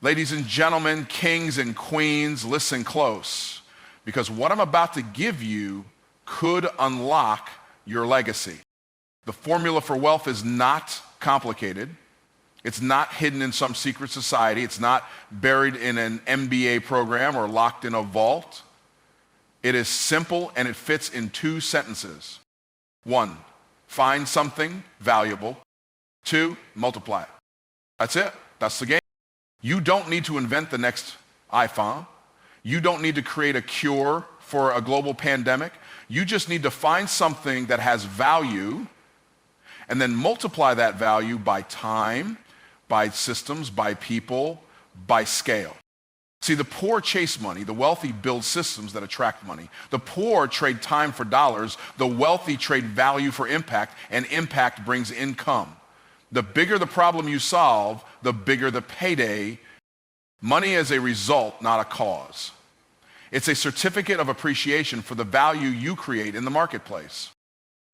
Ladies and gentlemen, kings and queens, listen close, because what I'm about to give you could unlock your legacy. The formula for wealth is not complicated. It's not hidden in some secret society. It's not buried in an MBA program or locked in a vault. It is simple and it fits in 2 sentences. 1, find something valuable. 2, multiply it. That's it. That's the game. You don't need to invent the next iPhone. You don't need to create a cure for a global pandemic. You just need to find something that has value and then multiply that value by time, by systems, by people, by scale. See, the poor chase money, the wealthy build systems that attract money. The poor trade time for dollars, the wealthy trade value for impact, and impact brings income. The bigger the problem you solve, the bigger the payday. Money is a result, not a cause. It's a certificate of appreciation for the value you create in the marketplace.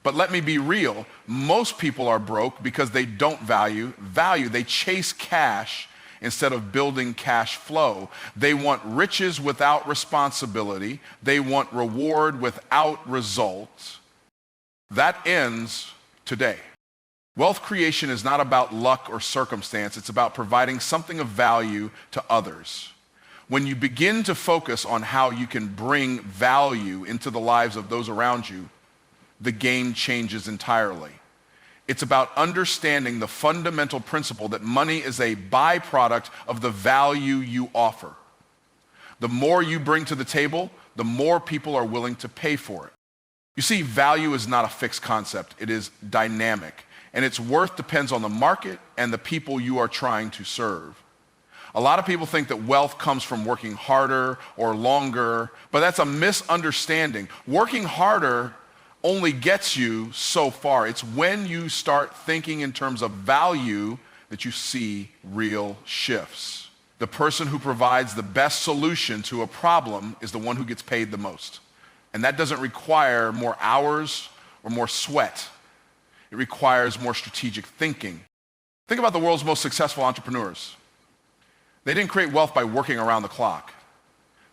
But let me be real, most people are broke because they don't value value. They chase cash instead of building cash flow. They want riches without responsibility. They want reward without results. That ends today. Wealth creation is not about luck or circumstance. It's about providing something of value to others. When you begin to focus on how you can bring value into the lives of those around you, the game changes entirely. It's about understanding the fundamental principle that money is a byproduct of the value you offer. The more you bring to the table, the more people are willing to pay for it. You see, value is not a fixed concept. It is dynamic. And its worth depends on the market and the people you are trying to serve. A lot of people think that wealth comes from working harder or longer, but that's a misunderstanding. Working harder only gets you so far. It's when you start thinking in terms of value that you see real shifts. The person who provides the best solution to a problem is the one who gets paid the most. And that doesn't require more hours or more sweat. It requires more strategic thinking. Think about the world's most successful entrepreneurs. They didn't create wealth by working around the clock.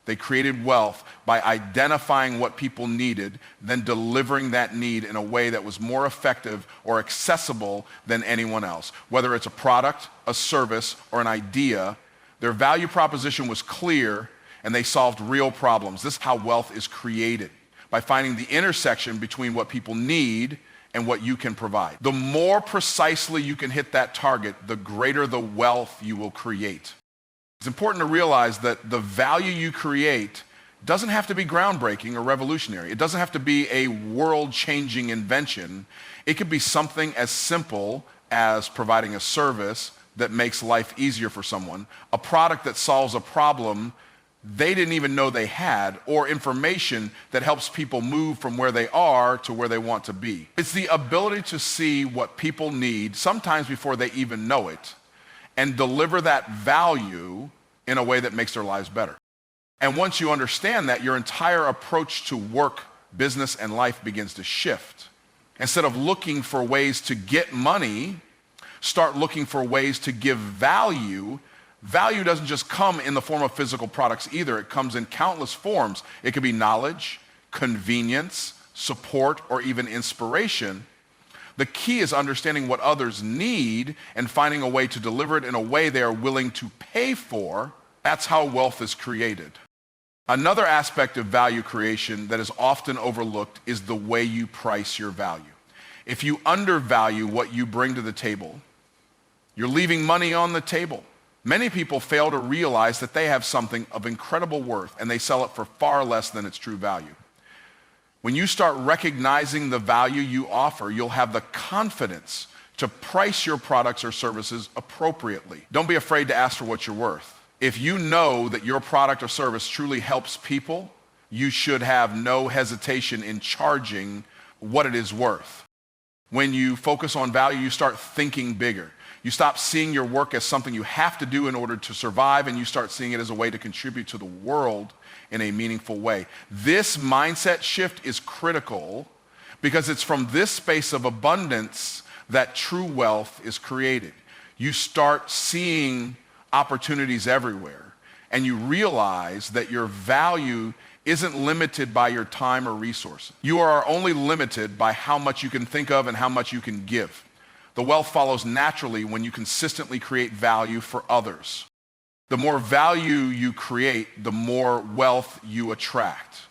They created wealth by identifying what people needed, then delivering that need in a way that was more effective or accessible than anyone else. Whether it's a product, a service, or an idea, their value proposition was clear and they solved real problems. This is how wealth is created, by finding the intersection between what people need and what you can provide. The more precisely you can hit that target, the greater the wealth you will create. It's important to realize that the value you create doesn't have to be groundbreaking or revolutionary. It doesn't have to be a world-changing invention. It could be something as simple as providing a service that makes life easier for someone, a product that solves a problem they didn't even know they had, or information that helps people move from where they are to where they want to be. It's the ability to see what people need, sometimes before they even know it, and deliver that value in a way that makes their lives better. And once you understand that, your entire approach to work, business, and life begins to shift. Instead of looking for ways to get money, start looking for ways to give value. Value doesn't just come in the form of physical products either. It comes in countless forms. It could be knowledge, convenience, support, or even inspiration. The key is understanding what others need and finding a way to deliver it in a way they are willing to pay for. That's how wealth is created. Another aspect of value creation that is often overlooked is the way you price your value. If you undervalue what you bring to the table, you're leaving money on the table. Many people fail to realize that they have something of incredible worth and they sell it for far less than its true value. When you start recognizing the value you offer, you'll have the confidence to price your products or services appropriately. Don't be afraid to ask for what you're worth. If you know that your product or service truly helps people, you should have no hesitation in charging what it is worth. When you focus on value, you start thinking bigger. You stop seeing your work as something you have to do in order to survive, and you start seeing it as a way to contribute to the world in a meaningful way. This mindset shift is critical because it's from this space of abundance that true wealth is created. You start seeing opportunities everywhere, and you realize that your value isn't limited by your time or resources. You are only limited by how much you can think of and how much you can give. The wealth follows naturally when you consistently create value for others. The more value you create, the more wealth you attract.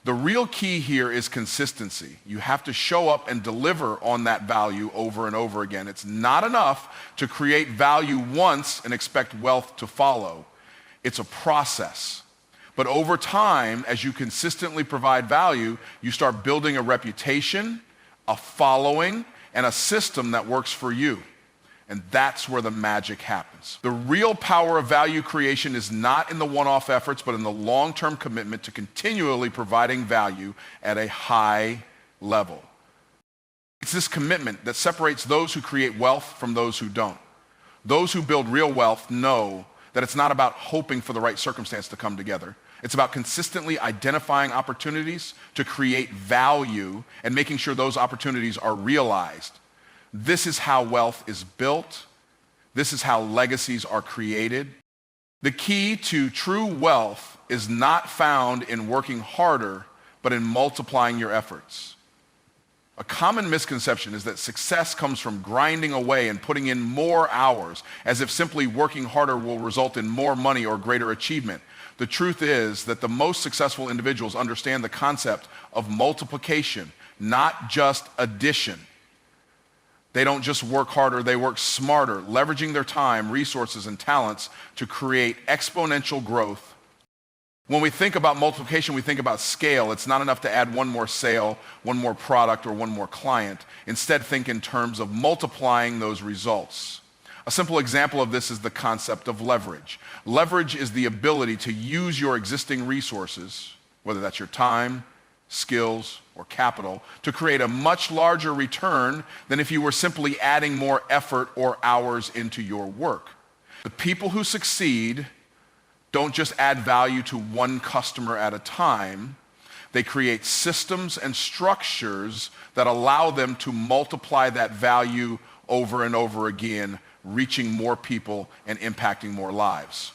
The real key here is consistency. You have to show up and deliver on that value over and over again. It's not enough to create value once and expect wealth to follow. It's a process. But over time, as you consistently provide value, you start building a reputation, a following, and a system that works for you. And that's where the magic happens. The real power of value creation is not in the one-off efforts, but in the long-term commitment to continually providing value at a high level. It's this commitment that separates those who create wealth from those who don't. Those who build real wealth know that it's not about hoping for the right circumstance to come together. It's about consistently identifying opportunities to create value and making sure those opportunities are realized. This is how wealth is built. This is how legacies are created. The key to true wealth is not found in working harder, but in multiplying your efforts. A common misconception is that success comes from grinding away and putting in more hours, as if simply working harder will result in more money or greater achievement. The truth is that the most successful individuals understand the concept of multiplication, not just addition. They don't just work harder, they work smarter, leveraging their time, resources, and talents to create exponential growth. When we think about multiplication, we think about scale. It's not enough to add one more sale, one more product, or one more client. Instead, think in terms of multiplying those results. A simple example of this is the concept of leverage. Leverage is the ability to use your existing resources, whether that's your time, skills, or capital, to create a much larger return than if you were simply adding more effort or hours into your work. The people who succeed don't just add value to one customer at a time. They create systems and structures that allow them to multiply that value over and over again, reaching more people and impacting more lives.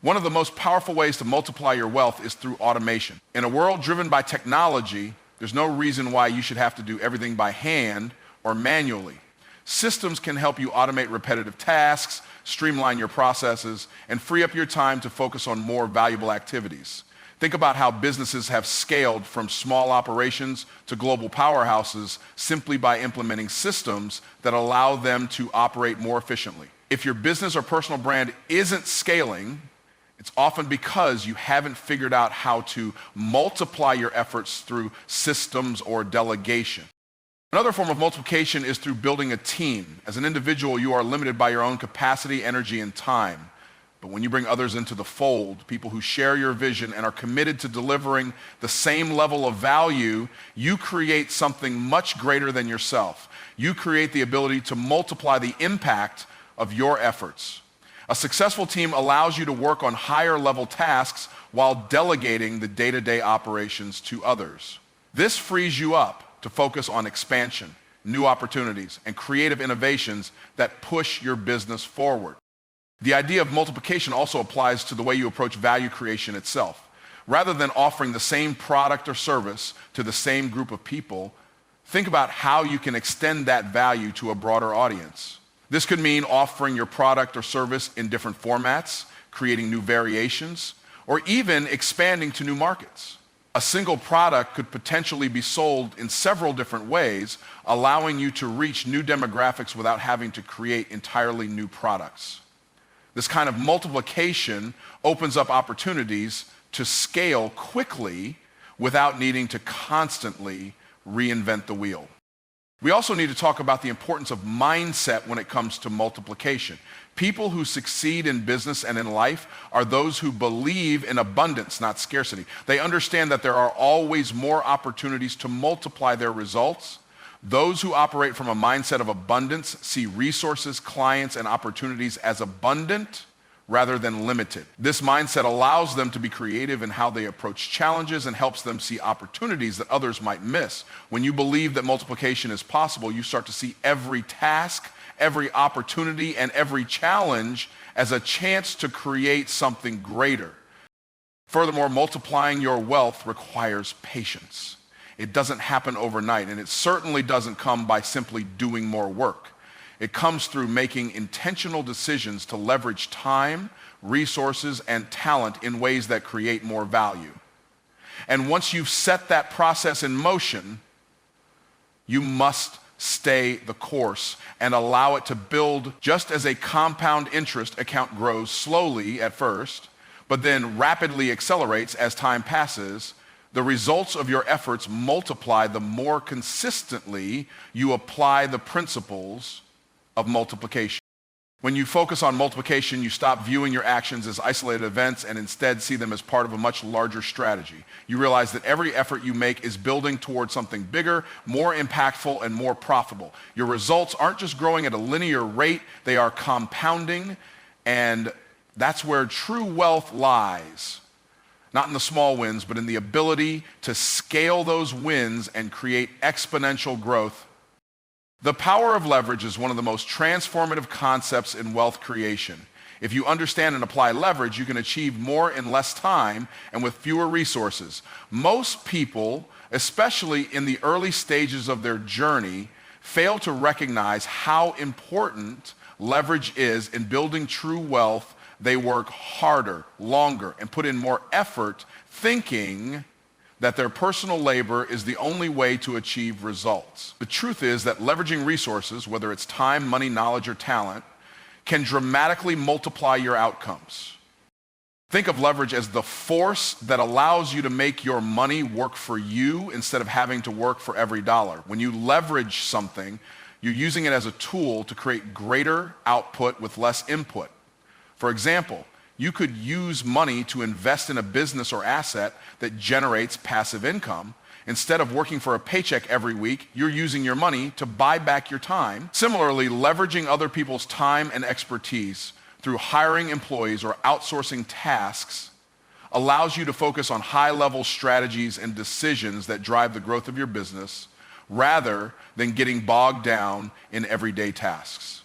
One of the most powerful ways to multiply your wealth is through automation. In a world driven by technology, there's no reason why you should have to do everything by hand or manually. Systems can help you automate repetitive tasks, streamline your processes, and free up your time to focus on more valuable activities. Think about how businesses have scaled from small operations to global powerhouses simply by implementing systems that allow them to operate more efficiently. If your business or personal brand isn't scaling, it's often because you haven't figured out how to multiply your efforts through systems or delegation. Another form of multiplication is through building a team. As an individual, you are limited by your own capacity, energy, and time. But when you bring others into the fold, people who share your vision and are committed to delivering the same level of value, you create something much greater than yourself. You create the ability to multiply the impact of your efforts. A successful team allows you to work on higher level tasks while delegating the day-to-day operations to others. This frees you up to focus on expansion, new opportunities, and creative innovations that push your business forward. The idea of multiplication also applies to the way you approach value creation itself. Rather than offering the same product or service to the same group of people, think about how you can extend that value to a broader audience. This could mean offering your product or service in different formats, creating new variations, or even expanding to new markets. A single product could potentially be sold in several different ways, allowing you to reach new demographics without having to create entirely new products. This kind of multiplication opens up opportunities to scale quickly without needing to constantly reinvent the wheel. We also need to talk about the importance of mindset when it comes to multiplication. People who succeed in business and in life are those who believe in abundance, not scarcity. They understand that there are always more opportunities to multiply their results. Those who operate from a mindset of abundance see resources, clients, and opportunities as abundant rather than limited. This mindset allows them to be creative in how they approach challenges and helps them see opportunities that others might miss. When you believe that multiplication is possible, you start to see every task every opportunity and every challenge as a chance to create something greater. Furthermore, multiplying your wealth requires patience. It doesn't happen overnight, and it certainly doesn't come by simply doing more work. It comes through making intentional decisions to leverage time, resources, and talent in ways that create more value. And once you've set that process in motion, you must stay the course and allow it to build just as a compound interest account grows slowly at first, but then rapidly accelerates as time passes. The results of your efforts multiply the more consistently you apply the principles of multiplication. When you focus on multiplication, you stop viewing your actions as isolated events and instead see them as part of a much larger strategy. You realize that every effort you make is building towards something bigger, more impactful, and more profitable. Your results aren't just growing at a linear rate, they are compounding, and that's where true wealth lies. Not in the small wins, but in the ability to scale those wins and create exponential growth. The power of leverage is one of the most transformative concepts in wealth creation. If you understand and apply leverage, you can achieve more in less time and with fewer resources. Most people, especially in the early stages of their journey, fail to recognize how important leverage is in building true wealth. They work harder, longer, and put in more effort, thinking that their personal labor is the only way to achieve results. The truth is that leveraging resources, whether it's time, money, knowledge, or talent, can dramatically multiply your outcomes. Think of leverage as the force that allows you to make your money work for you instead of having to work for every dollar. When you leverage something, you're using it as a tool to create greater output with less input. For example, you could use money to invest in a business or asset that generates passive income. Instead of working for a paycheck every week, you're using your money to buy back your time. Similarly, leveraging other people's time and expertise through hiring employees or outsourcing tasks allows you to focus on high-level strategies and decisions that drive the growth of your business rather than getting bogged down in everyday tasks.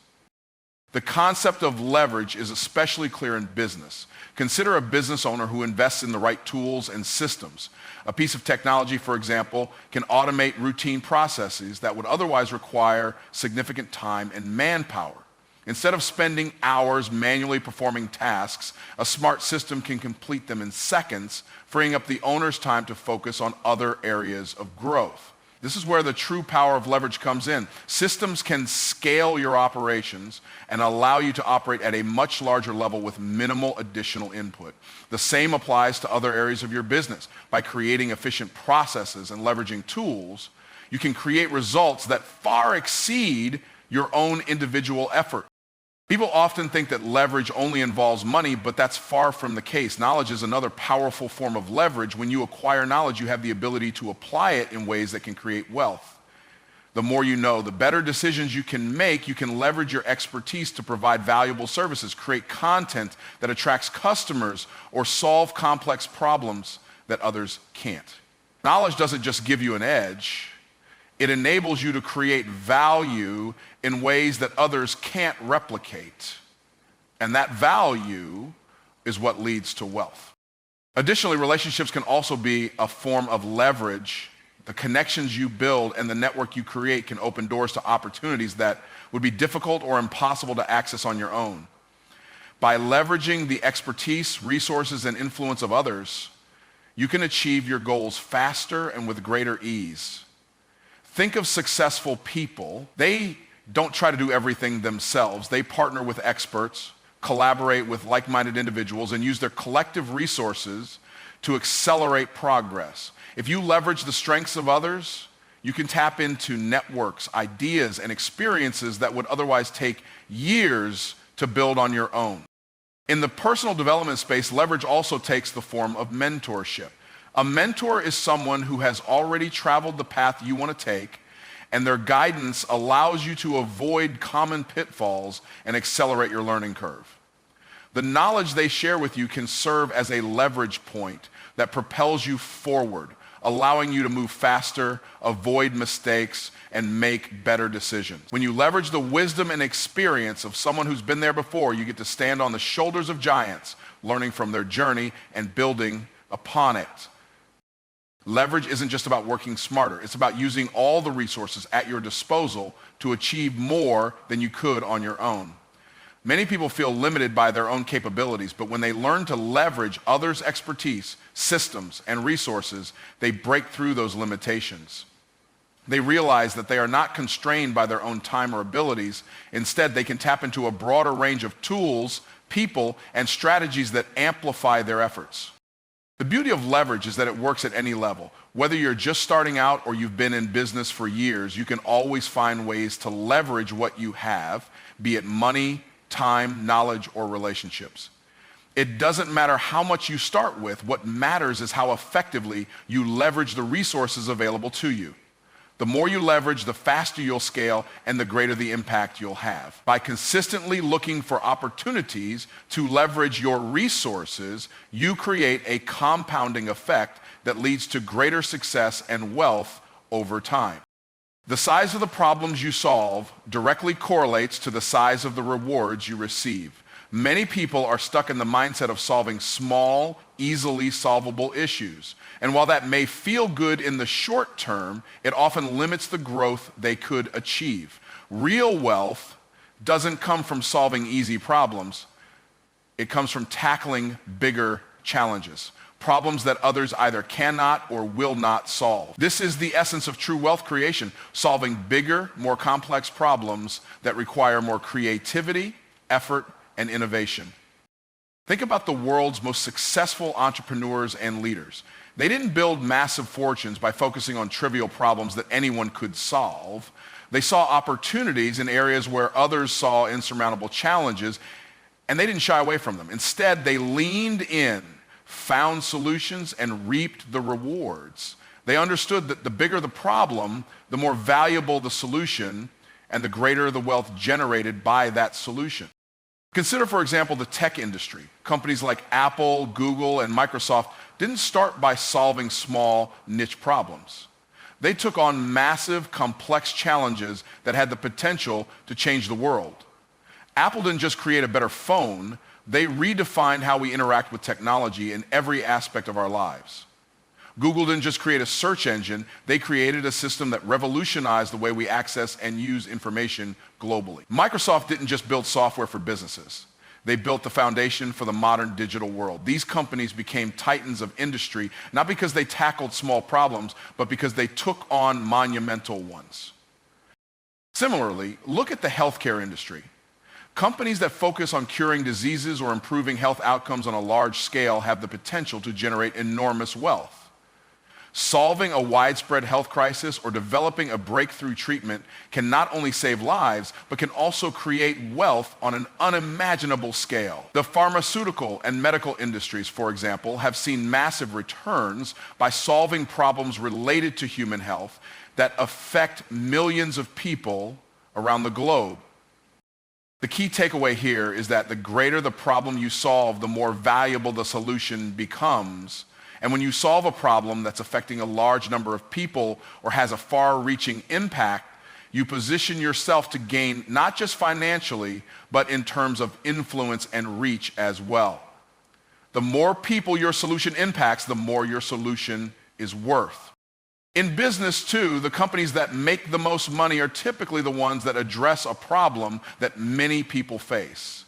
The concept of leverage is especially clear in business. Consider a business owner who invests in the right tools and systems. A piece of technology, for example, can automate routine processes that would otherwise require significant time and manpower. Instead of spending hours manually performing tasks, a smart system can complete them in seconds, freeing up the owner's time to focus on other areas of growth. This is where the true power of leverage comes in. Systems can scale your operations and allow you to operate at a much larger level with minimal additional input. The same applies to other areas of your business. By creating efficient processes and leveraging tools, you can create results that far exceed your own individual effort. People often think that leverage only involves money, but that's far from the case. Knowledge is another powerful form of leverage. When you acquire knowledge, you have the ability to apply it in ways that can create wealth. The more you know, the better decisions you can make. You can leverage your expertise to provide valuable services, create content that attracts customers, or solve complex problems that others can't. Knowledge doesn't just give you an edge. It enables you to create value in ways that others can't replicate. And that value is what leads to wealth. Additionally, relationships can also be a form of leverage. The connections you build and the network you create can open doors to opportunities that would be difficult or impossible to access on your own. By leveraging the expertise, resources, and influence of others, you can achieve your goals faster and with greater ease. Think of successful people. They don't try to do everything themselves. They partner with experts, collaborate with like-minded individuals, and use their collective resources to accelerate progress. If you leverage the strengths of others, you can tap into networks, ideas, and experiences that would otherwise take years to build on your own. In the personal development space, leverage also takes the form of mentorship. A mentor is someone who has already traveled the path you want to take, and their guidance allows you to avoid common pitfalls and accelerate your learning curve. The knowledge they share with you can serve as a leverage point that propels you forward, allowing you to move faster, avoid mistakes, and make better decisions. When you leverage the wisdom and experience of someone who's been there before, you get to stand on the shoulders of giants, learning from their journey and building upon it. Leverage isn't just about working smarter. It's about using all the resources at your disposal to achieve more than you could on your own. Many people feel limited by their own capabilities, but when they learn to leverage others' expertise, systems, and resources, they break through those limitations. They realize that they are not constrained by their own time or abilities. Instead, they can tap into a broader range of tools, people, and strategies that amplify their efforts. The beauty of leverage is that it works at any level. Whether you're just starting out or you've been in business for years, you can always find ways to leverage what you have, be it money, time, knowledge, or relationships. It doesn't matter how much you start with. What matters is how effectively you leverage the resources available to you. The more you leverage, the faster you'll scale and the greater the impact you'll have. By consistently looking for opportunities to leverage your resources, you create a compounding effect that leads to greater success and wealth over time. The size of the problems you solve directly correlates to the size of the rewards you receive. Many people are stuck in the mindset of solving small, easily solvable issues. And while that may feel good in the short term, it often limits the growth they could achieve. Real wealth doesn't come from solving easy problems. It comes from tackling bigger challenges, problems that others either cannot or will not solve. This is the essence of true wealth creation, solving bigger, more complex problems that require more creativity, effort, and innovation. Think about the world's most successful entrepreneurs and leaders. They didn't build massive fortunes by focusing on trivial problems that anyone could solve. They saw opportunities in areas where others saw insurmountable challenges, and they didn't shy away from them. Instead, they leaned in, found solutions, and reaped the rewards. They understood that the bigger the problem, the more valuable the solution, and the greater the wealth generated by that solution. Consider, for example, the tech industry. Companies like Apple, Google, and Microsoft didn't start by solving small niche problems. They took on massive, complex challenges that had the potential to change the world. Apple didn't just create a better phone, they redefined how we interact with technology in every aspect of our lives. Google didn't just create a search engine, they created a system that revolutionized the way we access and use information globally. Microsoft didn't just build software for businesses. They built the foundation for the modern digital world. These companies became titans of industry, not because they tackled small problems, but because they took on monumental ones. Similarly, look at the healthcare industry. Companies that focus on curing diseases or improving health outcomes on a large scale have the potential to generate enormous wealth. Solving a widespread health crisis or developing a breakthrough treatment can not only save lives, but can also create wealth on an unimaginable scale. The pharmaceutical and medical industries, for example, have seen massive returns by solving problems related to human health that affect millions of people around the globe. The key takeaway here is that the greater the problem you solve, the more valuable the solution becomes. And when you solve a problem that's affecting a large number of people or has a far-reaching impact, you position yourself to gain not just financially, but in terms of influence and reach as well. The more people your solution impacts, the more your solution is worth. In business too, the companies that make the most money are typically the ones that address a problem that many people face.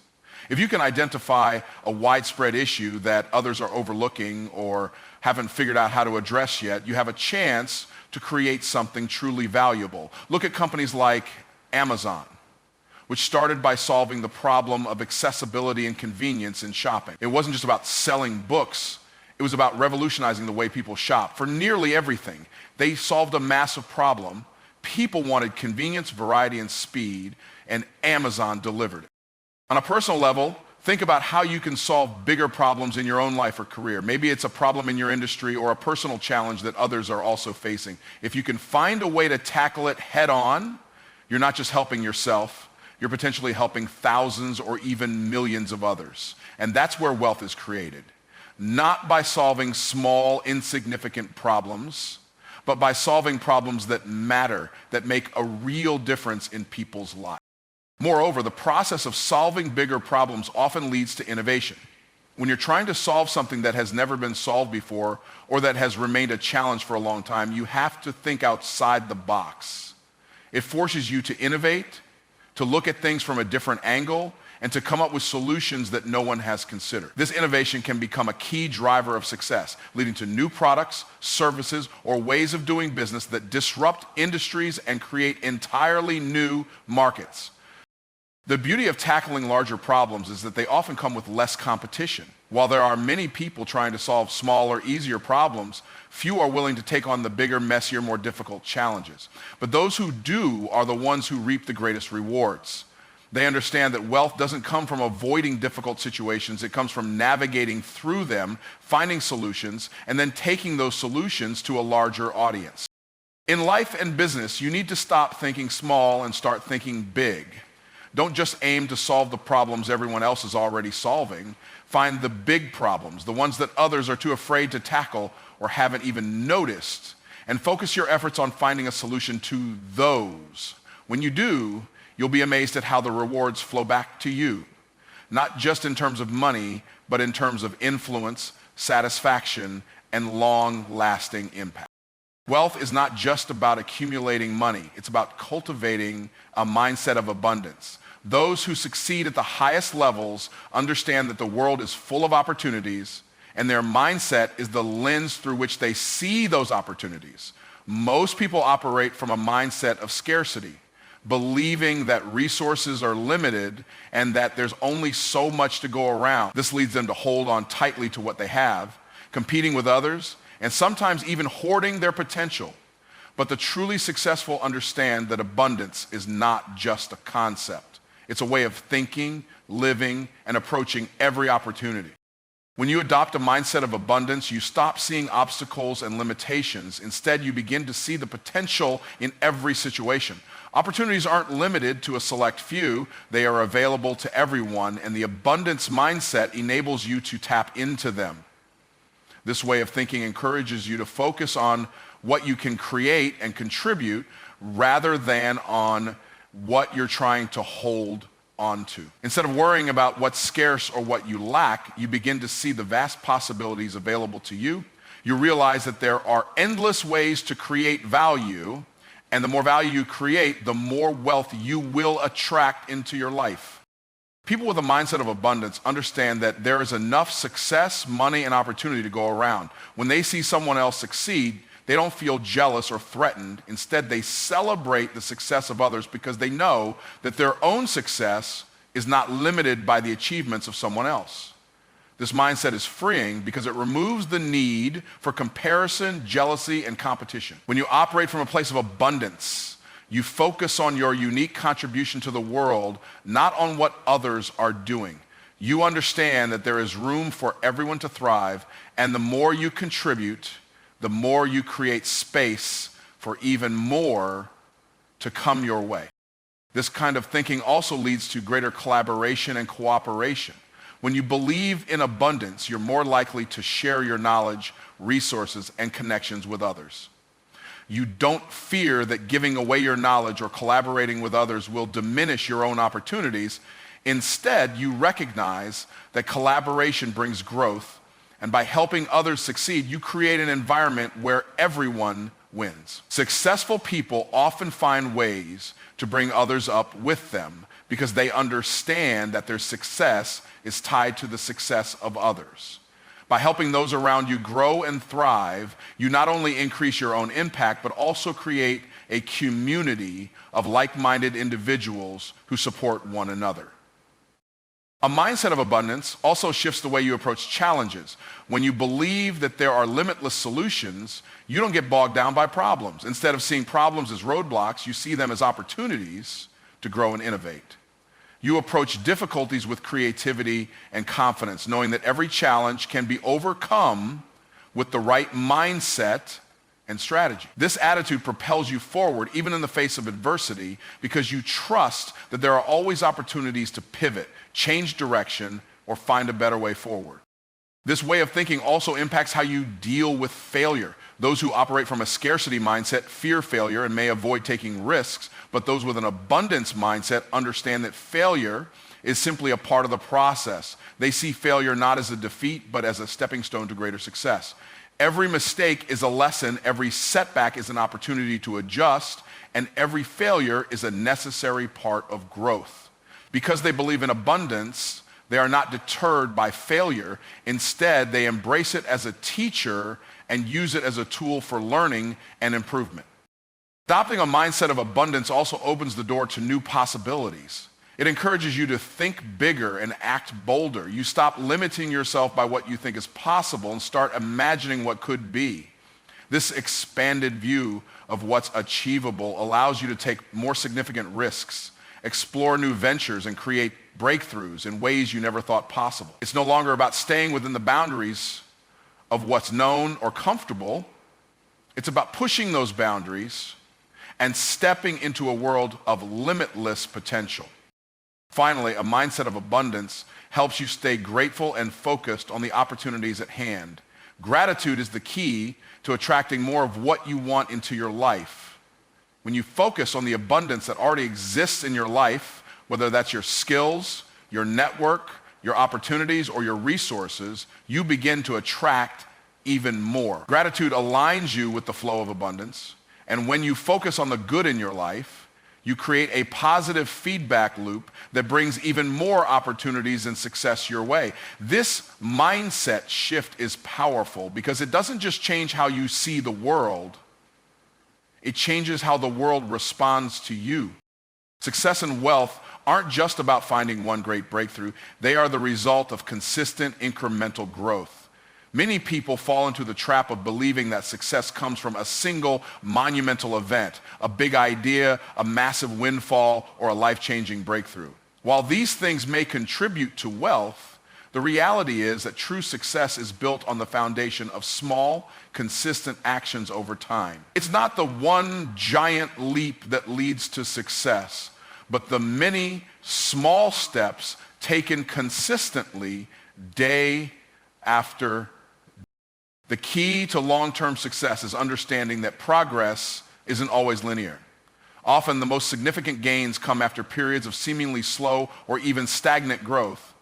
If you can identify a widespread issue that others are overlooking or haven't figured out how to address yet, you have a chance to create something truly valuable. Look at companies like Amazon, which started by solving the problem of accessibility and convenience in shopping. It wasn't just about selling books, it was about revolutionizing the way people shop. For nearly everything, they solved a massive problem. People wanted convenience, variety, and speed, and Amazon delivered it. On a personal level, think about how you can solve bigger problems in your own life or career. Maybe it's a problem in your industry or a personal challenge that others are also facing. If you can find a way to tackle it head on, you're not just helping yourself, you're potentially helping thousands or even millions of others. And that's where wealth is created. not by solving small, insignificant problems, but by solving problems that matter, that make a real difference in people's lives. Moreover, the process of solving bigger problems often leads to innovation. When you're trying to solve something that has never been solved before or that has remained a challenge for a long time, you have to think outside the box. It forces you to innovate, to look at things from a different angle, and to come up with solutions that no one has considered. This innovation can become a key driver of success, leading to new products, services, or ways of doing business that disrupt industries and create entirely new markets. The beauty of tackling larger problems is that they often come with less competition. While there are many people trying to solve smaller, easier problems, few are willing to take on the bigger, messier, more difficult challenges. But those who do are the ones who reap the greatest rewards. They understand that wealth doesn't come from avoiding difficult situations. It comes from navigating through them, finding solutions, and then taking those solutions to a larger audience. In life and business, you need to stop thinking small and start thinking big. Don't just aim to solve the problems everyone else is already solving. Find the big problems, the ones that others are too afraid to tackle or haven't even noticed, and focus your efforts on finding a solution to those. When you do, you'll be amazed at how the rewards flow back to you, not just in terms of money, but in terms of influence, satisfaction, and long-lasting impact. Wealth is not just about accumulating money. It's about cultivating a mindset of abundance. Those who succeed at the highest levels understand that the world is full of opportunities, and their mindset is the lens through which they see those opportunities. Most people operate from a mindset of scarcity, believing that resources are limited and that there's only so much to go around. This leads them to hold on tightly to what they have, competing with others, and sometimes even hoarding their potential. But the truly successful understand that abundance is not just a concept. It's a way of thinking, living, and approaching every opportunity. When you adopt a mindset of abundance, you stop seeing obstacles and limitations. Instead, you begin to see the potential in every situation. Opportunities aren't limited to a select few. They are available to everyone, and the abundance mindset enables you to tap into them. This way of thinking encourages you to focus on what you can create and contribute rather than on what you're trying to hold onto. Instead of worrying about what's scarce or what you lack, you begin to see the vast possibilities available to you. You realize that there are endless ways to create value, and the more value you create, the more wealth you will attract into your life. People with a mindset of abundance understand that there is enough success, money, and opportunity to go around. When they see someone else succeed, they don't feel jealous or threatened. Instead, they celebrate the success of others because they know that their own success is not limited by the achievements of someone else. This mindset is freeing because it removes the need for comparison, jealousy, and competition. When you operate from a place of abundance, you focus on your unique contribution to the world, not on what others are doing. You understand that there is room for everyone to thrive, and the more you contribute, the more you create space for even more to come your way. This kind of thinking also leads to greater collaboration and cooperation. When you believe in abundance, you're more likely to share your knowledge, resources, and connections with others. You don't fear that giving away your knowledge or collaborating with others will diminish your own opportunities. Instead, you recognize that collaboration brings growth, and by helping others succeed, you create an environment where everyone wins. Successful people often find ways to bring others up with them because they understand that their success is tied to the success of others. By helping those around you grow and thrive, you not only increase your own impact, but also create a community of like-minded individuals who support one another. A mindset of abundance also shifts the way you approach challenges. When you believe that there are limitless solutions, you don't get bogged down by problems. Instead of seeing problems as roadblocks, you see them as opportunities to grow and innovate. You approach difficulties with creativity and confidence, knowing that every challenge can be overcome with the right mindset and strategy. This attitude propels you forward even in the face of adversity because you trust that there are always opportunities to pivot, change direction, or find a better way forward. This way of thinking also impacts how you deal with failure. Those who operate from a scarcity mindset fear failure and may avoid taking risks, but those with an abundance mindset understand that failure is simply a part of the process. They see failure not as a defeat, but as a stepping stone to greater success. Every mistake is a lesson, every setback is an opportunity to adjust, and every failure is a necessary part of growth. Because they believe in abundance, they are not deterred by failure. Instead, they embrace it as a teacher and use it as a tool for learning and improvement. Adopting a mindset of abundance also opens the door to new possibilities. It encourages you to think bigger and act bolder. You stop limiting yourself by what you think is possible and start imagining what could be. This expanded view of what's achievable allows you to take more significant risks, explore new ventures, and create breakthroughs in ways you never thought possible. It's no longer about staying within the boundaries of what's known or comfortable. It's about pushing those boundaries and stepping into a world of limitless potential. Finally, a mindset of abundance helps you stay grateful and focused on the opportunities at hand. Gratitude is the key to attracting more of what you want into your life. When you focus on the abundance that already exists in your life, whether that's your skills, your network, your opportunities, or your resources, you begin to attract even more. Gratitude aligns you with the flow of abundance, and when you focus on the good in your life, you create a positive feedback loop that brings even more opportunities and success your way. This mindset shift is powerful because it doesn't just change how you see the world, it changes how the world responds to you. Success and wealth aren't just about finding one great breakthrough. They are the result of consistent incremental growth. Many people fall into the trap of believing that success comes from a single monumental event, a big idea, a massive windfall, or a life-changing breakthrough. While these things may contribute to wealth, the reality is that true success is built on the foundation of small, consistent actions over time. It's not the one giant leap that leads to success, but the many small steps taken consistently day after day. The key to long-term success is understanding that progress isn't always linear. Often the most significant gains come after periods of seemingly slow or even stagnant growth.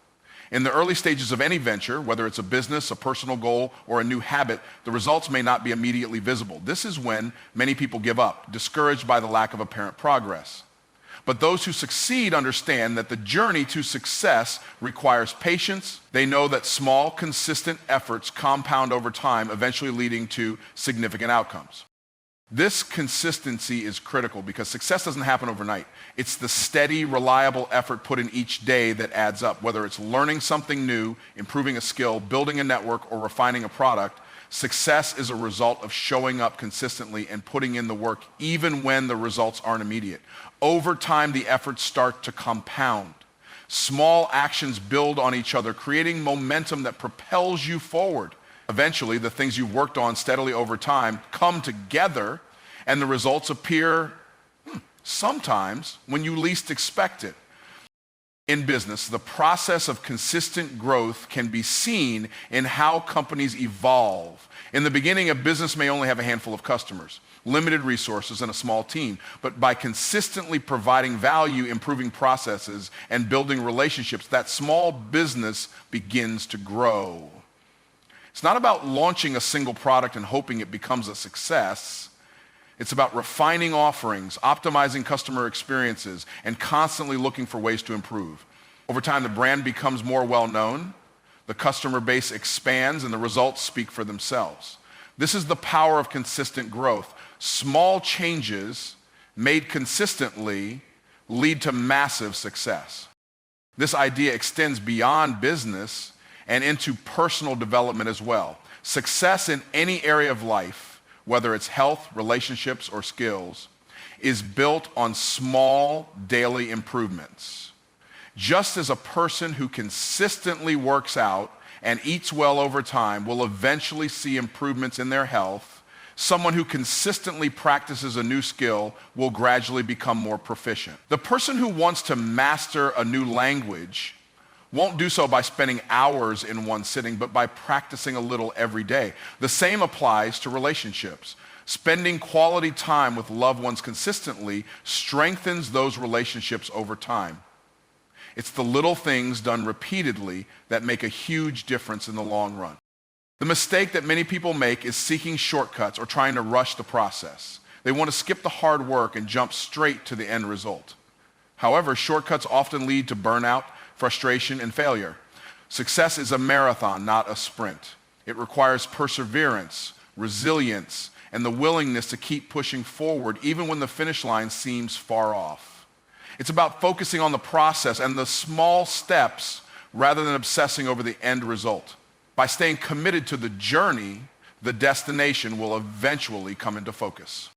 In the early stages of any venture, whether it's a business, a personal goal, or a new habit, the results may not be immediately visible. This is when many people give up, discouraged by the lack of apparent progress. But those who succeed understand that the journey to success requires patience. They know that small, consistent efforts compound over time, eventually leading to significant outcomes. This consistency is critical because success doesn't happen overnight. It's the steady, reliable effort put in each day that adds up, whether it's learning something new, improving a skill, building a network, or refining a product. Success is a result of showing up consistently and putting in the work even when the results aren't immediate. Over time, the efforts start to compound. Small actions build on each other, creating momentum that propels you forward. Eventually, the things you've worked on steadily over time come together, and the results appear sometimes when you least expect it. In business, the process of consistent growth can be seen in how companies evolve. In the beginning, a business may only have a handful of customers, limited resources, and a small team. But by consistently providing value, improving processes, and building relationships, that small business begins to grow. It's not about launching a single product and hoping it becomes a success. It's about refining offerings, optimizing customer experiences, and constantly looking for ways to improve. Over time, the brand becomes more well-known, the customer base expands, and the results speak for themselves. This is the power of consistent growth. Small changes made consistently lead to massive success. This idea extends beyond business and into personal development as well. Success in any area of life, whether it's health, relationships, or skills, is built on small daily improvements. Just as a person who consistently works out and eats well over time will eventually see improvements in their health, someone who consistently practices a new skill will gradually become more proficient. The person who wants to master a new language won't do so by spending hours in one sitting, but by practicing a little every day. The same applies to relationships. Spending quality time with loved ones consistently strengthens those relationships over time. It's the little things done repeatedly that make a huge difference in the long run. The mistake that many people make is seeking shortcuts or trying to rush the process. They want to skip the hard work and jump straight to the end result. However, shortcuts often lead to burnout, frustration, and failure. Success is a marathon, not a sprint. It requires perseverance, resilience, and the willingness to keep pushing forward even when the finish line seems far off. It's about focusing on the process and the small steps rather than obsessing over the end result. By staying committed to the journey, the destination will eventually come into focus.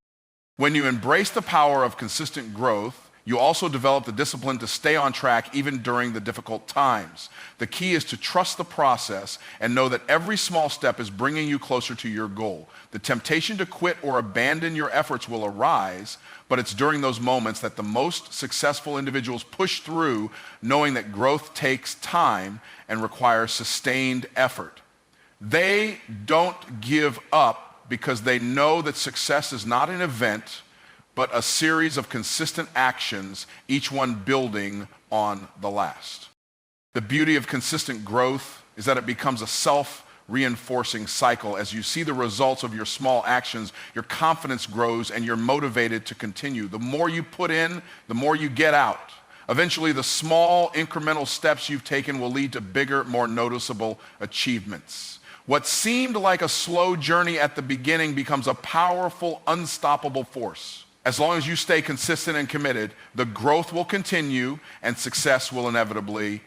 When you embrace the power of consistent growth, you also develop the discipline to stay on track even during the difficult times. The key is to trust the process and know that every small step is bringing you closer to your goal. The temptation to quit or abandon your efforts will arise, but it's during those moments that the most successful individuals push through, knowing that growth takes time and requires sustained effort. They don't give up because they know that success is not an event, but a series of consistent actions, each one building on the last. The beauty of consistent growth is that it becomes a self-reinforcing cycle. As you see the results of your small actions, your confidence grows and you're motivated to continue. The more you put in, the more you get out. Eventually, the small incremental steps you've taken will lead to bigger, more noticeable achievements. What seemed like a slow journey at the beginning becomes a powerful, unstoppable force. As long as you stay consistent and committed, the growth will continue and success will inevitably